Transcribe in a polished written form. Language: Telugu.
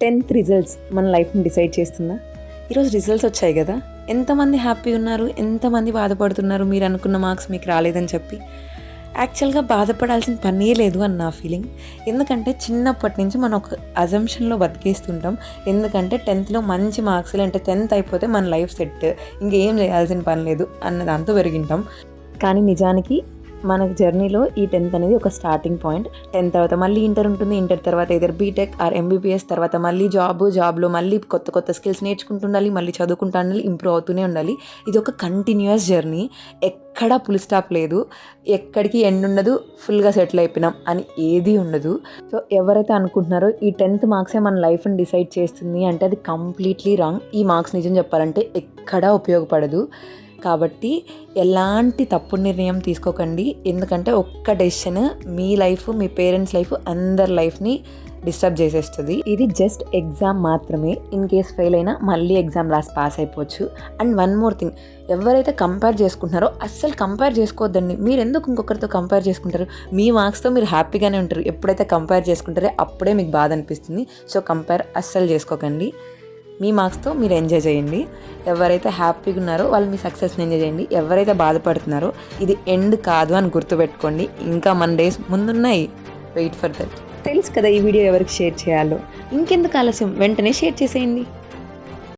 10th రిజల్ట్స్ మన లైఫ్ని డిసైడ్ చేస్తుందా? ఈరోజు రిజల్ట్స్ వచ్చాయి కదా, ఎంతమంది హ్యాపీ ఉన్నారు, ఎంతమంది బాధపడుతున్నారు మీరు అనుకున్న మార్క్స్ మీకు రాలేదని చెప్పి. యాక్చువల్గా బాధపడాల్సిన పనే లేదు అని నా ఫీలింగ్. ఎందుకంటే చిన్నప్పటి నుంచి మనం ఒక అజంప్షన్లో బతికేస్తుంటాం. ఎందుకంటే 10th మంచి మార్క్స్లు అంటే 10th అయిపోతే మన లైఫ్ సెట్, ఇంకేం చేయాల్సిన పని లేదు అన్న దాంతో పెరిగింటాం. కానీ నిజానికి మన జర్నీలో ఈ 10th అనేది ఒక స్టార్టింగ్ పాయింట్. 10th తర్వాత మళ్ళీ ఇంటర్ ఉంటుంది, ఇంటర్ తర్వాత ఇద్దరు బీటెక్ ఆర్ ఎంబీబీఎస్, తర్వాత మళ్ళీ జాబ్లో మళ్ళీ కొత్త స్కిల్స్ నేర్చుకుంటుండాలి, మళ్ళీ చదువుకుంటూ ఉండాలి, ఇంప్రూవ్ అవుతూనే ఉండాలి. ఇది ఒక కంటిన్యూస్ జర్నీ. ఎక్కడా ఫుల్ స్టాప్ లేదు, ఎక్కడికి ఎండ్ ఉండదు, ఫుల్గా సెటిల్ అయిపోయినాం అని ఏది ఉండదు. సో ఎవరైతే అనుకుంటున్నారో ఈ 10th మార్క్సే మన లైఫ్ని డిసైడ్ చేస్తుంది అంటే అది కంప్లీట్లీ రాంగ్. ఈ మార్క్స్ నిజం చెప్పాలంటే ఎక్కడా ఉపయోగపడదు. కాబట్టి ఎలాంటి తప్పుడు నిర్ణయం తీసుకోకండి. ఎందుకంటే ఒక్క డెసిషన్ మీ లైఫ్, మీ పేరెంట్స్ లైఫ్, అందరి లైఫ్ని డిస్టర్బ్ చేసేస్తుంది. ఇది జస్ట్ ఎగ్జామ్ మాత్రమే. ఇన్ కేస్ ఫెయిల్ అయినా మళ్ళీ ఎగ్జామ్ రాసి పాస్ అయిపోవచ్చు. అండ్ వన్ మోర్ థింగ్, ఎవరైతే కంపేర్ చేసుకుంటున్నారో అస్సలు కంపేర్ చేసుకోవద్దండి. మీరు ఎందుకు ఇంకొకరితో కంపేర్ చేసుకుంటారు? మీ మార్క్స్తో మీరు హ్యాపీగానే ఉంటారు. ఎప్పుడైతే కంపేర్ చేసుకుంటారో అప్పుడే మీకు బాధ అనిపిస్తుంది. సో కంపేర్ అస్సలు చేసుకోకండి. మీ మార్క్స్తో మీరు ఎంజాయ్ చేయండి. ఎవరైతే హ్యాపీగా ఉన్నారో వాళ్ళు మీ సక్సెస్ని ఎంజాయ్ చేయండి. ఎవరైతే బాధపడుతున్నారో ఇది ఎండ్ కాదు అని గుర్తుపెట్టుకోండి. ఇంకా మన డేస్ ముందున్నాయి. Wait for that. తెలుసు కదా ఈ వీడియో ఎవరికి షేర్ చేయాలో. ఇంకెందుకు ఆలస్యం, వెంటనే షేర్ చేసేయండి.